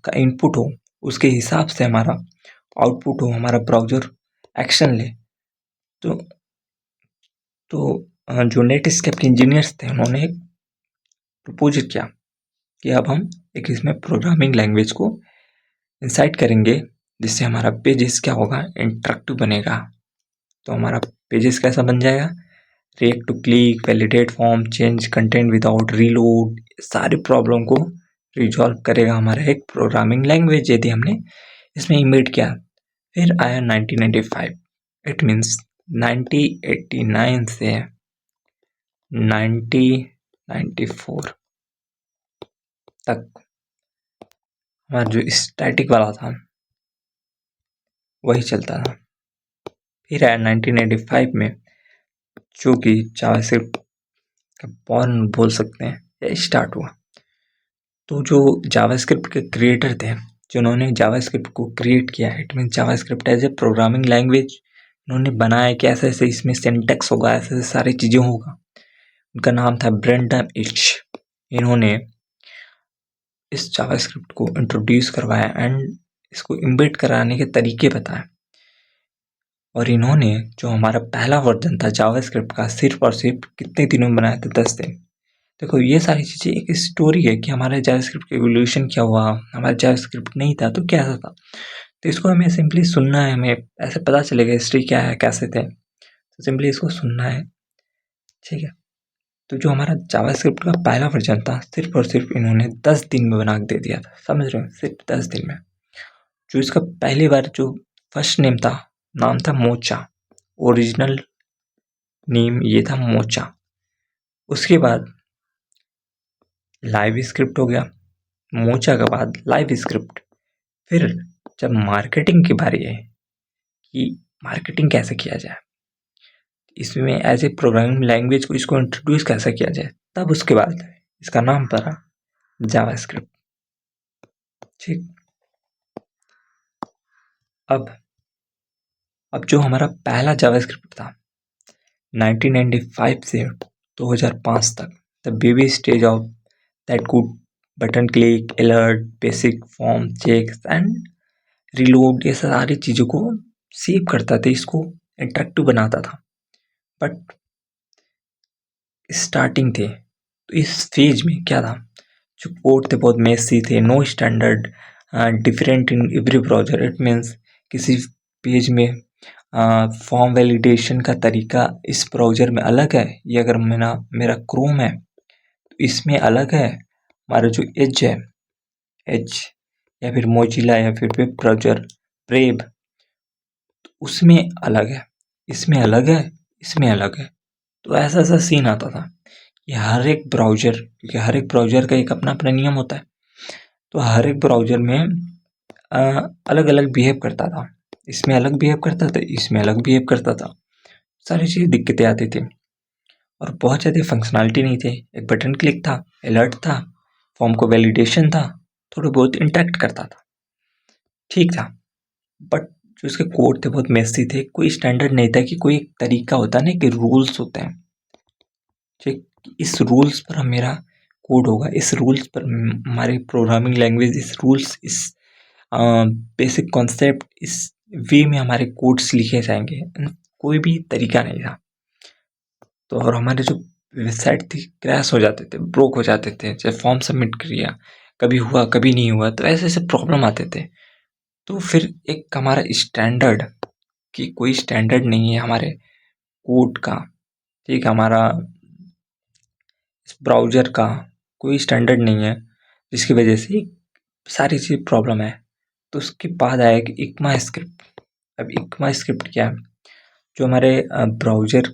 का इनपुट हो उसके हिसाब से हमारा आउटपुट हो, हमारा ब्राउज़र एक्शन ले। तो जो नेटस्केप के इंजीनियर्स थे, उन्होंने एक प्रपोज किया कि अब हम एक इसमें प्रोग्रामिंग लैंग्वेज को इंसाइट करेंगे, जिससे हमारा पेजेस क्या होगा, इंटरेक्टिव बनेगा। तो हमारा पेजेस कैसा बन जाएगा, react to click, validate form, change content without reload, सारी प्रॉब्लम को रिजॉल्व करेगा हमारा एक प्रोग्रामिंग लैंग्वेज, यदि हमने इसमें इम्बेड किया। फिर आया 1995, इट मीन्स 1989 से 1994 तक हमारा जो स्टैटिक वाला था वही चलता था। फिर आया 1985 में, जो कि जावास्क्रिप्ट का बॉर्न बोल सकते हैं, या स्टार्ट हुआ। तो जो जावास्क्रिप्ट के क्रिएटर थे, जिन्होंने जावास्क्रिप्ट को क्रिएट किया, it mean JavaScript as a programming language उन्होंने बनाया कि ऐसे ऐसे इसमें सिंटैक्स होगा, ऐसे ऐसे सारी चीज़ें होगा। उनका नाम था ब्रेंडन इच। इन्होंने इस जावास्क्रिप्ट को इंट्रोड्यूस करवाया एंड इसको इम्बेड कराने के तरीके बताए। और इन्होंने जो हमारा पहला वर्जन था जावास्क्रिप्ट का, सिर्फ और सिर्फ कितने दिनों में बनाया था, 10 दिन। देखो ये सारी चीज़ें एक स्टोरी है कि हमारे जावास्क्रिप्ट का एवोल्यूशन क्या हुआ, हमारा जावास्क्रिप्ट नहीं था तो कैसा था। तो इसको हमें सिंपली सुनना है, हमें ऐसे पता चलेगा हिस्ट्री क्या है, कैसे थे, तो सिंपली इसको सुनना है। ठीक है, तो जो हमारा जावास्क्रिप्ट का पहला वर्जन था, सिर्फ और सिर्फ इन्होंने 10 दिन में बना के दे दिया था, समझ रहे हो, सिर्फ 10 दिन में। जो इसका पहली बार जो फर्स्ट नेम था, नाम था मोचा, ओरिजिनल नेम ये था मोचा। उसके बाद लाइव स्क्रिप्ट हो गया, मोचा के बाद लाइव स्क्रिप्ट। फिर जब मार्केटिंग की बारी है कि मार्केटिंग कैसे किया जाए, इसमें एज ए प्रोग्रामिंग लैंग्वेज को इसको इंट्रोड्यूस कैसे किया जाए, तब उसके बाद इसका नाम पड़ा जावास्क्रिप्ट। ठीक। अब जो हमारा पहला जावास्क्रिप्ट था 1995 से 2005 तक, the baby stage of that could button click, alert, basic form checks and reload, ये सारी चीज़ों को सेव करता था, इसको इंटरेक्टिव बनाता था। बट स्टार्टिंग थे तो इस फेज में क्या था, जो कोड थे बहुत मेसी थे, no standard, different in every browser. It means किसी पेज में फॉर्म वैलिडेशन का तरीका इस ब्राउज़र में अलग है, ये अगर मेरा क्रोम है तो इसमें अलग है, हमारा जो एज है, एज या फिर मोजिला या फिर वेब ब्राउज़र ब्रेव, तो उसमें अलग है, इसमें अलग है, इसमें अलग है। तो ऐसा ऐसा सीन आता था कि हर एक ब्राउज़र, क्योंकि हर एक ब्राउज़र का एक अपना अपना नियम होता है, तो हर एक ब्राउज़र में अलग अलग बिहेव करता था, इसमें अलग बिहेव करता था, इसमें अलग बिहेव करता था, सारी चीज़ दिक्कतें आती थी और बहुत ज़्यादा फंक्शनैलिटी नहीं थे। एक बटन क्लिक था, अलर्ट था, फॉर्म को वैलिडेशन था, थोड़ा बहुत इंटरेक्ट करता था, ठीक था। बट जो इसके कोड थे बहुत मेसी थे, कोई स्टैंडर्ड नहीं था कि कोई तरीका होता है ना कि रूल्स होते हैं, ठीक, इस रूल्स पर मेरा कोड होगा, इस रूल्स पर हमारी प्रोग्रामिंग लैंग्वेज, इस रूल्स, इस बेसिक कॉन्सेप्ट, इस वे में हमारे कोड्स लिखे जाएंगे, कोई भी तरीका नहीं था। तो और हमारे जो वेबसाइट थी क्रैश हो जाते थे, ब्रोक हो जाते थे, चाहे फॉर्म सबमिट किया, कभी हुआ कभी नहीं हुआ, तो ऐसे ऐसे प्रॉब्लम आते थे। तो फिर एक हमारा स्टैंडर्ड, कि कोई स्टैंडर्ड नहीं है हमारे कोड का, ठीक, हमारा इस ब्राउज़र का कोई स्टैंडर्ड नहीं है, जिसकी वजह से सारी चीज़ प्रॉब्लम है। तो उसके बाद आया कि इक्मा स्क्रिप्ट। अब इक्मा स्क्रिप्ट क्या है, जो हमारे ब्राउज़र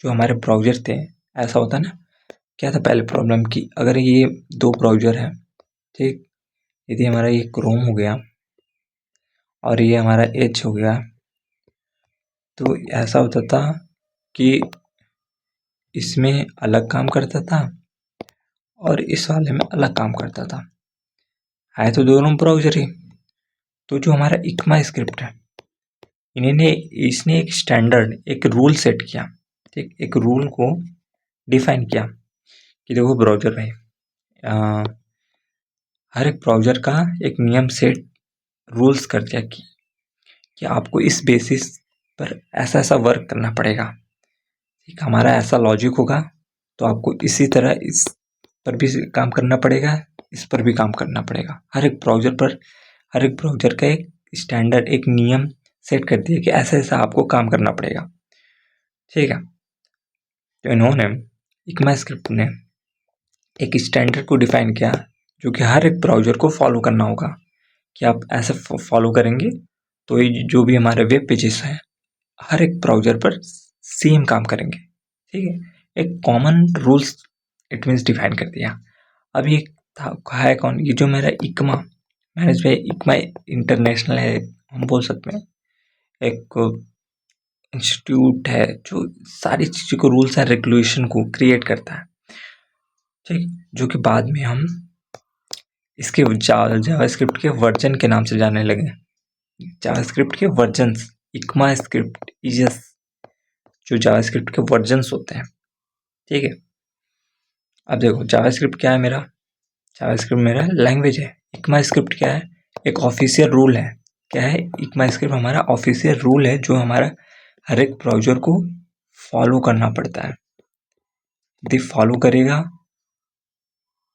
जो हमारे ब्राउज़र थे, ऐसा होता है ना, क्या था पहले प्रॉब्लम कि अगर ये दो ब्राउज़र हैं, ठीक, यदि हमारा ये क्रोम हो गया और ये हमारा एज हो गया, तो ऐसा होता था कि इसमें अलग काम करता था और इस वाले में अलग काम करता था, है तो दोनों ब्राउज़र ही। तो जो हमारा इक्मा स्क्रिप्ट है, इसने एक स्टैंडर्ड, एक रूल सेट किया, ठीक, एक रूल को डिफाइन किया कि देखो ब्राउज़र में हर एक ब्राउज़र का एक नियम सेट रूल्स कर दिया कि आपको इस बेसिस पर ऐसा ऐसा वर्क करना पड़ेगा, ठीक, हमारा ऐसा लॉजिक होगा, तो आपको इसी तरह इस पर भी काम करना पड़ेगा, इस पर भी काम करना पड़ेगा। हर एक ब्राउज़र का एक स्टैंडर्ड, एक नियम सेट कर दिया कि ऐसा ऐसा आपको काम करना पड़ेगा, ठीक है। तो इन्होंने इक्मा स्क्रिप्ट ने एक स्टैंडर्ड को डिफाइन किया जो कि हर एक ब्राउज़र को फॉलो करना होगा, कि आप ऐसे फॉलो करेंगे तो ये जो भी हमारे वेब पेजेस हैं हर एक ब्राउज़र पर सेम काम करेंगे, ठीक है। एक common rules it means define कर दिया। अब ये था है कौन, ये जो मेरा इक्मा मैनेज बाय इक्मा इंटरनेशनल है, हम बोल सकते हैं, एक इंस्टीट्यूट है जो सारी चीज़ों को, रूल्स एंड रेगुलेशन को क्रिएट करता है, ठीक, जो कि बाद में हम इसके जावास्क्रिप्ट के वर्जन के नाम से जानने लगे। जावास्क्रिप्ट के वर्जन्स, इक्मा स्क्रिप्ट इजस, जो जावास्क्रिप्ट के वर्जन्स होते हैं, ठीक है। अब देखो जावास्क्रिप्ट क्या है मेरा, जावास्क्रिप्ट मेरा लैंग्वेज है, इक्मा स्क्रिप्ट क्या है, एक ऑफिशियल रूल है। क्या है, इक्मा स्क्रिप्ट हमारा ऑफिशियल रूल है जो हमारा हर एक ब्राउज़र को फॉलो करना पड़ता है। यदि फॉलो करेगा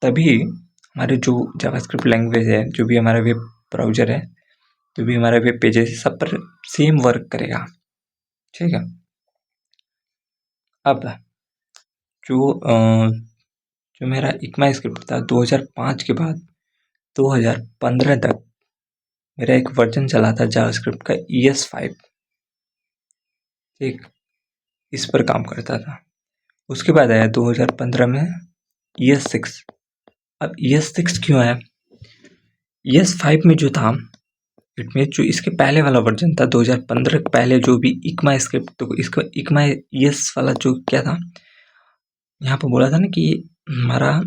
तभी हमारे जो जावास्क्रिप्ट लैंग्वेज है, जो भी हमारा वेब ब्राउज़र है, जो भी हमारा वेब पेजेस है, सब पर सेम वर्क करेगा, ठीक है। अब जो मेरा इक्मा स्क्रिप्ट था 2005 के बाद 2015 तक मेरा एक वर्जन चला था जावास्क्रिप्ट का ES5, ठीक, इस पर काम करता था। उसके बाद आया 2015 में ES6। अब ES6 क्यों है? ES5 में जो था, इट मीन जो इसके पहले वाला वर्जन था 2015 के पहले जो भी इक्मा स्क्रिप्ट, तो इसका इक्मा ES वाला जो क्या था, यहाँ पर बोला था ना कि हमारा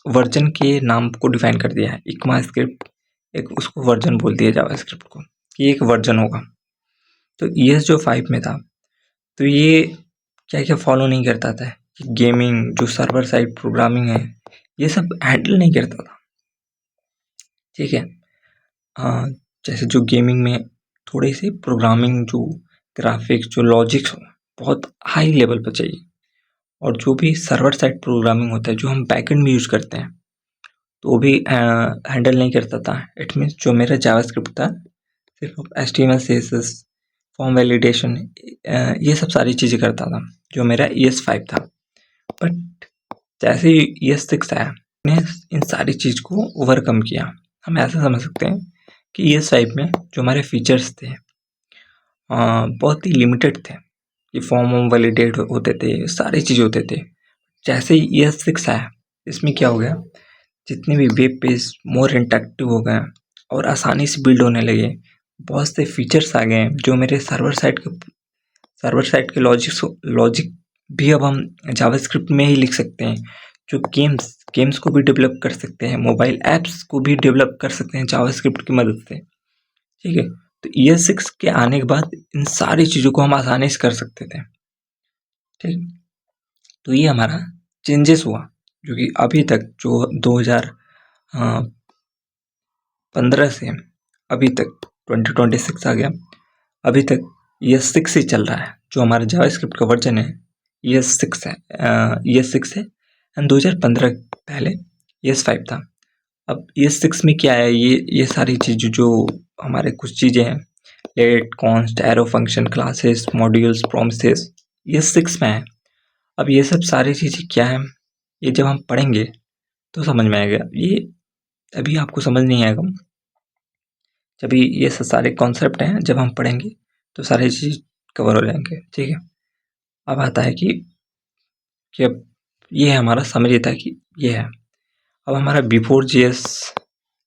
वर्जन के नाम को डिफाइन कर दिया है। इक्मा स्क्रिप्ट एक उसको वर्जन बोल दिया जावास्क्रिप्ट को कि एक वर्जन होगा। तो ES जो 5 में था, तो ये क्या क्या फॉलो नहीं करता था कि गेमिंग जो सर्वर साइड प्रोग्रामिंग है ये सब हैंडल नहीं करता था। ठीक है, जैसे जो गेमिंग में थोड़े से प्रोग्रामिंग जो ग्राफिक्स जो लॉजिक्स हो बहुत हाई लेवल पर चाहिए, और जो भी सर्वर साइड प्रोग्रामिंग होता है जो हम बैकएंड में यूज करते हैं तो वो भी हैंडल नहीं करता था। इट मीन्स जो मेरा जावास्क्रिप्ट था सिर्फ HTML CSS फॉर्म वैलिडेशन ये सब सारी चीज़ें करता था जो मेरा ES5 था। बट जैसे ही ES6 आया ने इन सारी चीज़ को ओवरकम किया। हम ऐसा समझ सकते हैं कि ES5 में जो हमारे फीचर्स थे बहुत ही लिमिटेड थे कि फॉर्म वैलिडेट होते थे, सारी चीज़ होते थे। जैसे ही ES6 आया इसमें क्या हो गया, जितने भी वेब पेज मोर इंटरेक्टिव हो गए और आसानी से बिल्ड होने लगे। बहुत से फीचर्स आ गए जो मेरे सर्वर साइड के लॉजिक भी अब हम जावास्क्रिप्ट में ही लिख सकते हैं। जो गेम्स को भी डेवलप कर सकते हैं, मोबाइल ऐप्स को भी डेवलप कर सकते हैं जावास्क्रिप्ट की मदद से। ठीक है, तो ES6 के आने के बाद इन सारी चीज़ों को हम आसानी से कर सकते थे। ठीक, तो ये हमारा चेंजेस हुआ जो कि अभी तक जो 2015 से अभी तक 2026 आ गया, अभी तक ES6 ही चल रहा है। जो हमारा जावास्क्रिप्ट का वर्जन है ES6 है, ES6 है एंड 2015 पहले ES5 था। अब ES6 में क्या है, ये सारी चीज़ें जो हमारे कुछ चीज़ें हैं, let const arrow function classes modules promises ES6 में है। अब ये सब सारी चीज़ें क्या है, ये जब हम पढ़ेंगे तो समझ में आएगा। ये अभी आपको समझ नहीं आएगा, जब ये सारे कॉन्सेप्ट हैं जब हम पढ़ेंगे तो सारी चीज़ कवर हो जाएंगे। ठीक है, अब आता है कि अब ये है हमारा समझ था कि ये है। अब हमारा before JS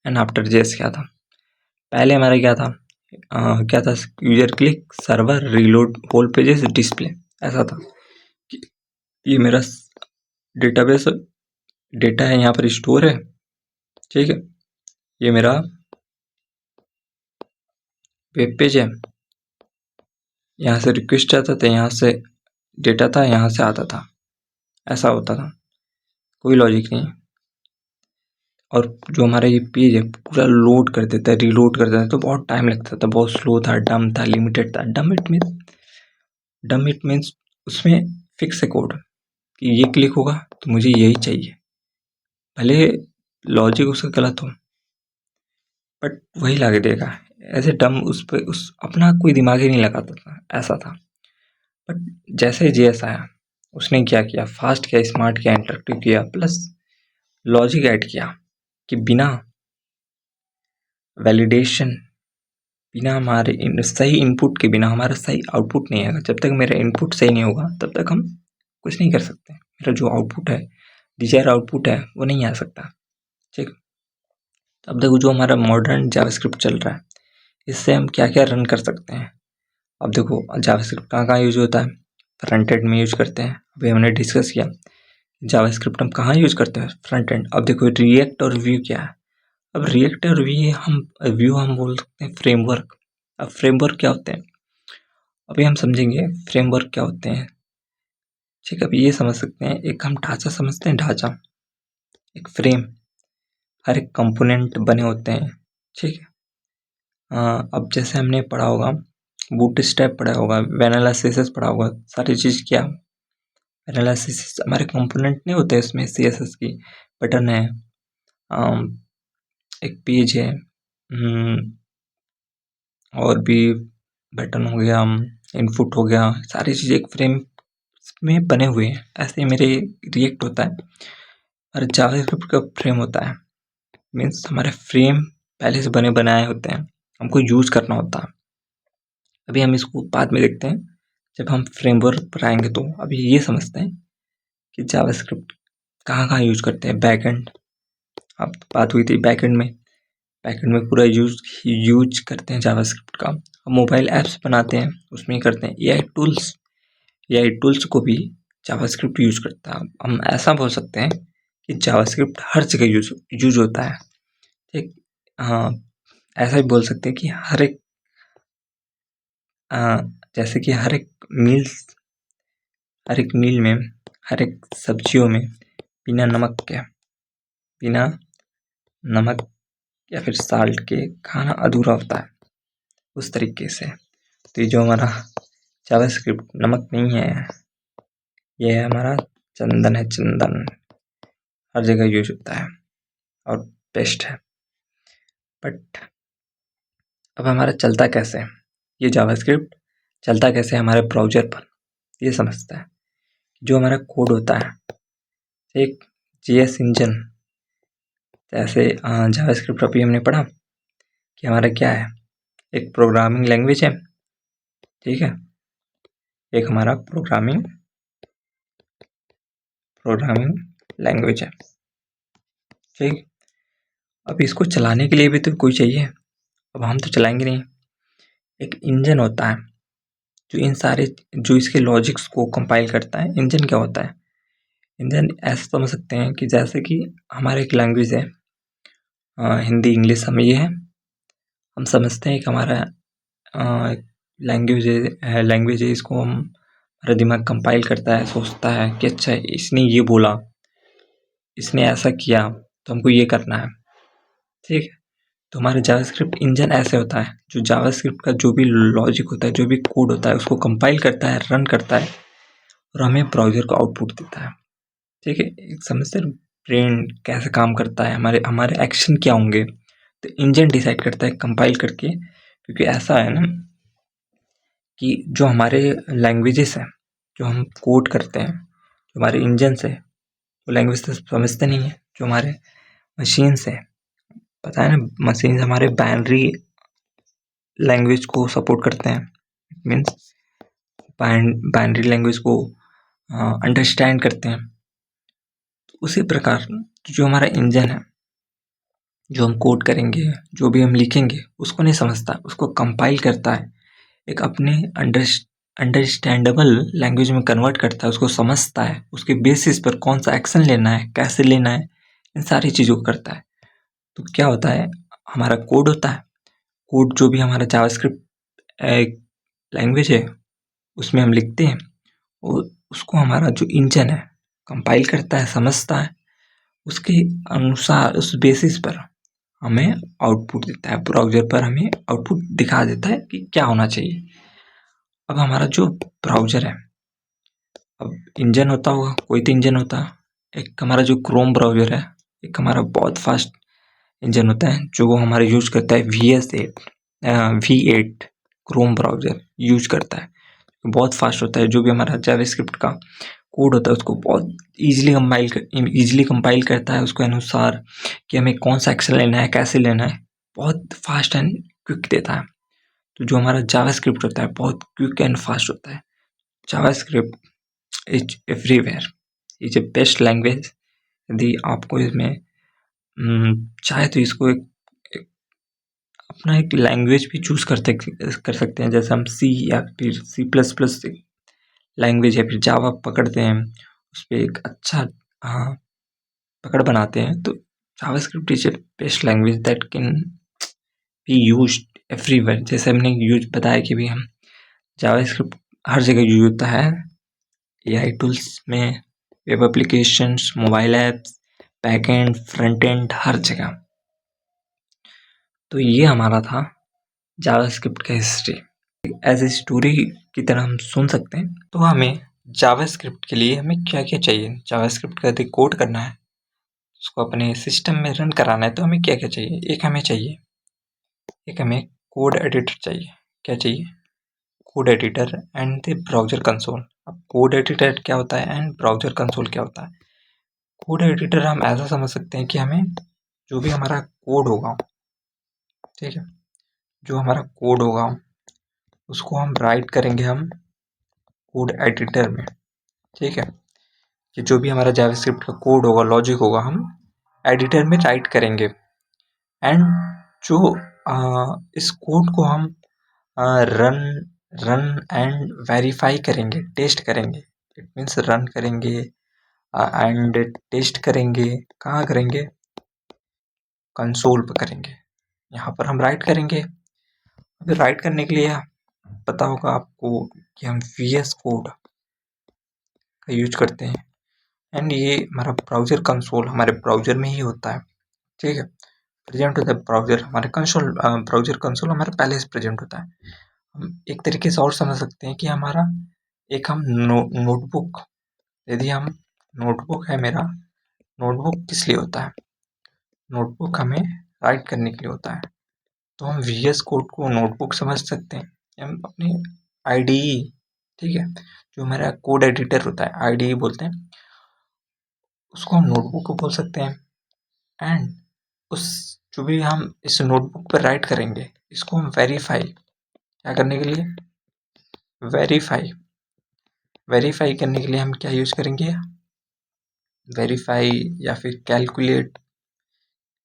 and after JS क्या था। पहले हमारा क्या था, क्या था, user click server reload whole pages display, ऐसा था कि ये मेरा डेटाबेस डेटा है यहाँ पर स्टोर है। ठीक है, ये मेरा वेब पेज है, यहाँ से रिक्वेस्ट आता था, यहाँ से डेटा था, यहाँ से आता था, ऐसा होता था, कोई लॉजिक नहीं। और जो हमारा ये पेज है पूरा लोड कर देता है, रीलोड कर देता है, तो बहुत टाइम लगता था, बहुत स्लो था, डम था, लिमिटेड था। डम इट मीन्स उसमें फिक्स है कोड कि ये क्लिक होगा तो मुझे यही चाहिए, भले लॉजिक उसका गलत हो बट वही ला के देगा। ऐसे डम उस पर उस अपना कोई दिमाग ही नहीं लगाता था, ऐसा था। बट जैसे JS आया उसने क्या किया, फास्ट किया, स्मार्ट किया, इंटरेक्टिव किया, प्लस लॉजिक ऐड किया कि बिना वैलिडेशन, बिना हमारे सही इनपुट के बिना हमारा सही आउटपुट नहीं आएगा। जब तक मेरा इनपुट सही नहीं होगा तब तक हम कुछ नहीं कर सकते। मेरा जो आउटपुट है, डिजायर आउटपुट है, वो नहीं आ सकता। ठीक, अब देखो जो हमारा मॉडर्न जावास्क्रिप्ट चल रहा है इससे हम क्या क्या रन कर सकते हैं। अब देखो जावास्क्रिप्ट कहाँ कहाँ यूज होता है, फ्रंट एंड में यूज करते हैं, अभी हमने डिस्कस किया। जावास्क्रिप्ट हम कहाँ यूज करते हैं, फ्रंट एंड। अब देखो रिएक्ट और व्यू क्या है। अब रिएक्ट और व्यू हम बोल सकते हैं फ्रेमवर्क। अब फ्रेमवर्क क्या होते हैं, अभी हम समझेंगे फ्रेमवर्क क्या होते हैं। ठीक है, अब ये समझ सकते हैं, एक हम ढांचा समझते हैं, ढांचा एक फ्रेम, हर एक कंपोनेंट बने होते हैं। ठीक है, अब जैसे हमने पढ़ा होगा बूटस्ट्रैप पढ़ा होगा, वैनिला CSS पढ़ा होगा, सारी चीज़ क्या, वैनिला CSS हमारे कंपोनेंट नहीं होते, इसमें CSS की बटन है, एक पेज है, और भी बटन हो गया, इनपुट हो गया, सारी चीज़ एक फ्रेम में बने हुए हैं। ऐसे मेरे रिएक्ट होता है और जावास्क्रिप्ट का फ्रेम होता है, मीन्स हमारे फ्रेम पहले से बने बनाए होते हैं, हमको यूज करना होता है। अभी हम इसको बाद में देखते हैं जब हम फ्रेमवर्क पर आएंगे। तो अभी ये समझते हैं कि जावास्क्रिप्ट कहाँ कहाँ यूज करते हैं, बैकएंड, अब बात हुई थी बैकएंड में पूरा यूज करते हैं जावास्क्रिप्ट का। अब मोबाइल ऐप्स बनाते हैं उसमें ही करते हैं। एआई टूल्स को भी जावास्क्रिप्ट यूज करता है। हम ऐसा बोल सकते हैं कि जावास्क्रिप्ट हर जगह यूज होता है, ठीक। हाँ, ऐसा भी बोल सकते हैं कि हर एक जैसे कि हर एक मील में, हर एक सब्जियों में बिना नमक या फिर साल्ट के खाना अधूरा होता है, उस तरीके से। तो ये जो हमारा जावास्क्रिप्ट नमक नहीं है, ये है हमारा चंदन है, चंदन हर जगह यूज होता है और बेस्ट है। बट अब हमारा चलता कैसे है, ये जावास्क्रिप्ट चलता कैसे है हमारे ब्राउज़र पर, ये समझता है। जो हमारा कोड होता है, एक जेएस इंजन, जैसे जावास्क्रिप्ट अभी हमने पढ़ा कि हमारा क्या है, एक प्रोग्रामिंग लैंग्वेज है, ठीक है। एक हमारा प्रोग्रामिंग लैंग्वेज है, ठीक। अब इसको चलाने के लिए भी तो कोई चाहिए, अब हम तो चलाएंगे नहीं। एक इंजन होता है जो इसके लॉजिक्स को कंपाइल करता है। इंजन क्या होता है, इंजन ऐसा समझ सकते हैं कि जैसे कि हमारे एक लैंग्वेज है, हिंदी इंग्लिश हम ये है, हम समझते हैं कि हमारा लैंग्वेज है, इसको हम, हमारा दिमाग कंपाइल करता है, सोचता है कि अच्छा इसने ये बोला, इसने ऐसा किया, तो हमको ये करना है, ठीक है। तो हमारा जावास्क्रिप्ट इंजन ऐसे होता है, जो जावास्क्रिप्ट का जो भी लॉजिक होता है, जो भी कोड होता है, उसको कंपाइल करता है, रन करता है और हमें ब्राउज़र को आउटपुट देता है, ठीक है। एक समझते हैं ब्रेन कैसे काम करता है, हमारे एक्शन क्या होंगे, तो इंजन डिसाइड करता है कंपाइल करके। क्योंकि ऐसा है ना कि जो हमारे लैंग्वेजेस हैं, जो हम कोड करते हैं, जो हमारे इंजन से, वो लैंग्वेज तो समझते नहीं है। जो हमारे मशीन से, पता है ना, मशीन हमारे बाइनरी लैंग्वेज को सपोर्ट करते हैं, मीन्स बाइनरी लैंग्वेज को अंडरस्टैंड करते हैं। तो उसी प्रकार जो हमारा इंजन है, जो हम कोड करेंगे, जो भी हम लिखेंगे, उसको नहीं समझता, उसको कंपाइल करता है, एक अपने अंडरस्टैंडेबल लैंग्वेज में कन्वर्ट करता है, उसको समझता है, उसके बेसिस पर कौन सा एक्शन लेना है, कैसे लेना है, इन सारी चीज़ों को करता है। तो क्या होता है, हमारा कोड होता है, कोड जो भी हमारा जावास्क्रिप्ट एक लैंग्वेज है उसमें हम लिखते हैं, और उसको हमारा जो इंजन है कंपाइल करता है, समझता है, उसके अनुसार, उस बेसिस पर हमें आउटपुट देता है, ब्राउज़र पर हमें आउटपुट दिखा देता है कि क्या होना चाहिए। अब हमारा जो ब्राउज़र है, अब इंजन होता होगा, कोई तो इंजन होता है। एक हमारा जो क्रोम ब्राउज़र है, एक हमारा बहुत फास्ट इंजन होता है, जो वो हमारा यूज करता है V8 क्रोम ब्राउज़र यूज करता है, बहुत फास्ट होता है। जो भी हमारा जावास्क्रिप्ट का कोड होता है, उसको बहुत ईजिली कंपाइल करता है, उसके अनुसार कि हमें कौन सा एक्शन लेना है, कैसे लेना है, बहुत फास्ट एंड क्विक देता है। तो जो हमारा जावास्क्रिप्ट होता है, बहुत क्विक एंड फास्ट होता है। JavaScript is everywhere, is a best language. यदि आपको इसमें चाहे तो इसको एक अपना एक लैंग्वेज भी चूज़ कर सकते हैं, जैसे हम सी या फिर C++ लैंग्वेज या फिर जावा पकड़ते हैं, उस पर एक अच्छा पकड़ बनाते हैं। तो JavaScript is A best language that can be used everywhere. जैसे हमने यूज बताया कि भी हम जावास्क्रिप्ट हर जगह यूज होता है, एआई टूल्स में, web applications, mobile apps, backend, front end, हर जगह। तो ये हमारा था जावास्क्रिप्ट का हिस्ट्री। एज ए स्टोरी की तरह हम सुन सकते हैं। तो हमें जावास्क्रिप्ट के लिए हमें क्या क्या चाहिए, जावास्क्रिप्ट का यदि कोड करना है, उसको अपने सिस्टम में रन कराना है, तो हमें क्या क्या चाहिए। एक हमें कोड एडिटर चाहिए। क्या चाहिए, code editor and the browser console. अब कोड एडिटर क्या होता है एंड ब्राउज़र कंसोल क्या होता है। कोड एडिटर हम ऐसा समझ सकते हैं कि हमें जो भी हमारा कोड होगा, ठीक है, जो हमारा कोड होगा उसको हम राइट करेंगे हम कोड एडिटर में, ठीक है। कि जो भी हमारा जावास्क्रिप्ट का कोड होगा, लॉजिक होगा, हम एडिटर में राइट करेंगे एंड जो इस कोड को हम रन रन एंड वेरीफाई करेंगे, टेस्ट करेंगे। इट मीन्स रन करेंगे एंड टेस्ट करेंगे। कहाँ करेंगे? कंसोल पर करेंगे। यहाँ पर हम राइट करेंगे। अभी राइट करने के लिए पता होगा आपको कि हम VS कोड का यूज करते हैं एंड ये हमारा ब्राउज़र कंसोल हमारे ब्राउज़र में ही होता है, ठीक है। प्रेजेंट होता है ब्राउज़र, हमारे कंसोल ब्राउज़र कंसोल हमारे पहले से प्रेजेंट होता है। हम एक तरीके से और समझ सकते हैं कि हमारा एक हम नोटबुक, यदि हम नोटबुक है मेरा, नोटबुक किस लिए होता है? नोटबुक हमें राइट करने के लिए होता है। तो हम VS कोड को नोटबुक समझ सकते हैं। हम अपने IDE, ठीक है, जो हमारा कोड एडिटर होता है IDE बोलते हैं, उसको हम नोटबुक को बोल सकते हैं। एंड उस जो भी हम इस नोटबुक पर राइट करेंगे, इसको हम वेरीफाई, क्या करने के लिए? वेरीफाई। वेरीफाई करने के लिए हम क्या यूज करेंगे? वेरीफाई या फिर कैलकुलेट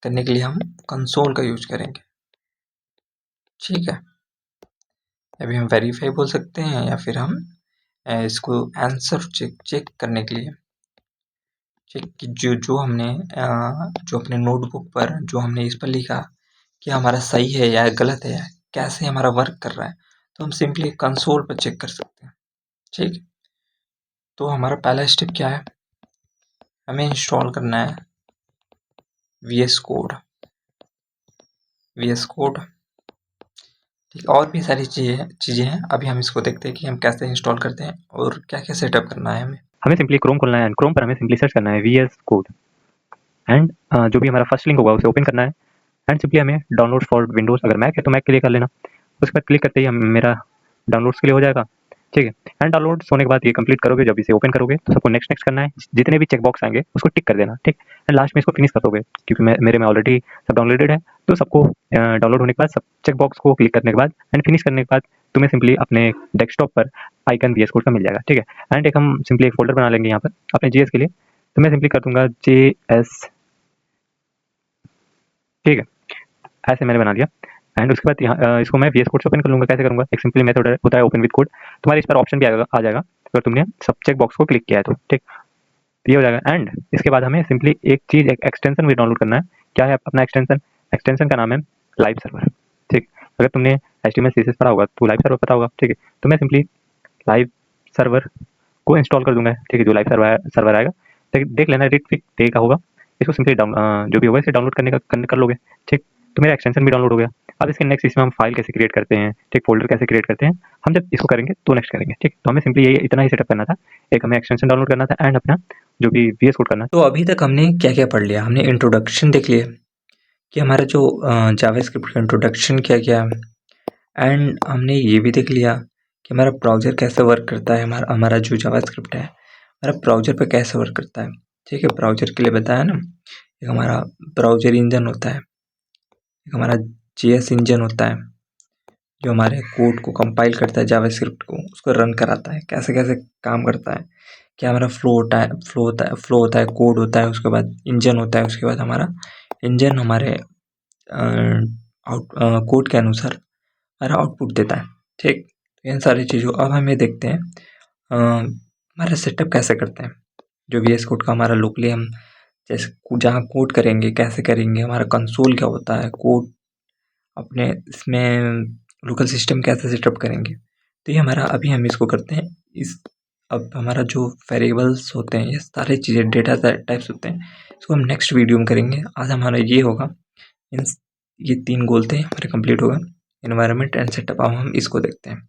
करने के लिए हम कंसोल का यूज करेंगे, ठीक है। अभी हम वेरीफाई बोल सकते हैं या फिर हम इसको आंसर चेक करने के लिए, चेक कि जो हमने जो अपने नोटबुक पर जो हमने इस पर लिखा कि हमारा सही है या गलत है, कैसे हमारा वर्क कर रहा है, तो हम सिंपली कंसोल पर चेक कर सकते हैं, ठीक। तो हमारा पहला स्टेप क्या है? हमें इंस्टॉल करना है VS कोड। ठीक, और भी सारी चीज़ें हैं। अभी हम इसको देखते हैं कि हम कैसे इंस्टॉल करते हैं और क्या क्या सेटअप करना है हमें सिंपली क्रोम खोलना है एंड क्रोम पर हमें सिंपली सर्च करना है VS कोड एंड जो भी हमारा फर्स्ट लिंक होगा उसे ओपन करना है एंड सिंपली हमें डाउनलोड फॉर विंडोज़, अगर मैक है तो मैक के लिए कर लेना। उसके बाद क्लिक करते ही हम मेरा डाउनलोड्स के लिए हो जाएगा, ठीक है। एंड डाउनलोड्स होने के बाद ये कंप्लीट करोगे, जब इसे ओपन करोगे तो सबको नेक्स्ट नेक्स्ट करना है। जितने भी चेक बॉक्स आएंगे उसको टिक कर देना, ठीक। एंड लास्ट में इसको फिनिश कर दोगे, क्योंकि मेरे में ऑलरेडी सब डाउनलोडेड है। तो सबको डाउनलोड होने के बाद सब चेक बॉक्स को क्लिक करने के बाद एंड फिनिश करने के बाद तुम्हें सिंपली अपने डेस्कटॉप पर आइकन VS कोड का मिल जाएगा, ठीक है। एंड एक हम सिंपली एक फोल्डर बना लेंगे यहाँ पर अपने GS के लिए। तो मैं सिंपली कर दूंगा JS, ठीक है, ऐसे मैंने बना दिया। एंड उसके बाद यहाँ इसको मैं VS कोड से ओपन कर लूँगा। कैसे करूँगा? एक सिंपली मेथड होता है ओपन विद कोड। तुम्हारे इस पर ऑप्शन भी आ जाएगा अगर तुमने सब चेक बॉक्स को क्लिक किया है तो, ठीक। ये हो जाएगा एंड इसके बाद हमें सिंपली एक चीज़, एक एक्सटेंशन भी डाउनलोड करना है। क्या है अपना एक्सटेंशन? एक्सटेंशन का नाम है लाइव सर्वर, ठीक। अगर तुमने HTML CSS पढ़ा होगा तो लाइव सर्वर पता होगा, ठीक है। तो मैं सिंपली लाइव सर्वर को इंस्टॉल कर दूंगा, ठीक है। जो लाइव सर्वर आएगा देख लेना, रिटफिक डे का होगा। इसको सिंपली जो भी होगा इसे डाउनलोड कर लोगे, ठीक। तो मेरा एक्सटेंशन भी डाउनलोड हो गया। अब इसके नेक्स्ट इसमें हम फाइल कैसे क्रिएट करते हैं, ठीक, फोल्डर कैसे क्रिएट करते हैं, हम जब इसको करेंगे तो नेक्स्ट करेंगे, ठीक। तो हमें सिंपली ये इतना ही सेटअप करना था। एक हमें एक्सटेंशन डाउनलोड करना था एंड अपना जो भी VS कोड करना। तो अभी तक हमने क्या क्या पढ़ लिया? हमने इंट्रोडक्शन देख लिया कि हमारा जो जावास्क्रिप्ट का इंट्रोडक्शन क्या क्या है, एंड हमने ये भी देख लिया कि हमारा ब्राउज़र कैसे वर्क करता है। हमारा जो जावास्क्रिप्ट है हमारा ब्राउज़र पे कैसे वर्क करता है, ठीक है। ब्राउज़र के लिए बताया ना, एक हमारा ब्राउज़र इंजन होता है, एक हमारा JS इंजन होता है जो हमारे कोड को कंपाइल करता है, जावास्क्रिप्ट को उसको रन कराता है, कैसे कैसे काम करता है, क्या हमारा फ्लो होता है, कोड होता है, उसके बाद इंजन होता है, उसके बाद हमारा इंजन हमारे कोड के अनुसार हमारा आउटपुट देता है, ठीक। इन सारी चीज़ों अब हम ये देखते हैं हमारा सेटअप कैसे करते हैं। जो VS कोड का हमारा लोकली हम जैसे जहाँ कोड करेंगे कैसे करेंगे, हमारा कंसोल क्या होता है, कोड अपने इसमें लोकल सिस्टम कैसे सेटअप करेंगे, तो ये हमारा अभी हम इसको करते हैं। अब हमारा जो वेरिएबल्स होते हैं, ये सारी चीज़ें डेटा टाइप्स होते हैं, इसको हम नेक्स्ट वीडियो में करेंगे। आज हमारा ये होगा, इन ये 3 गोल थे हमारे कंप्लीट होगा, एनवायरनमेंट एंड सेटअप। अब हम इसको देखते हैं।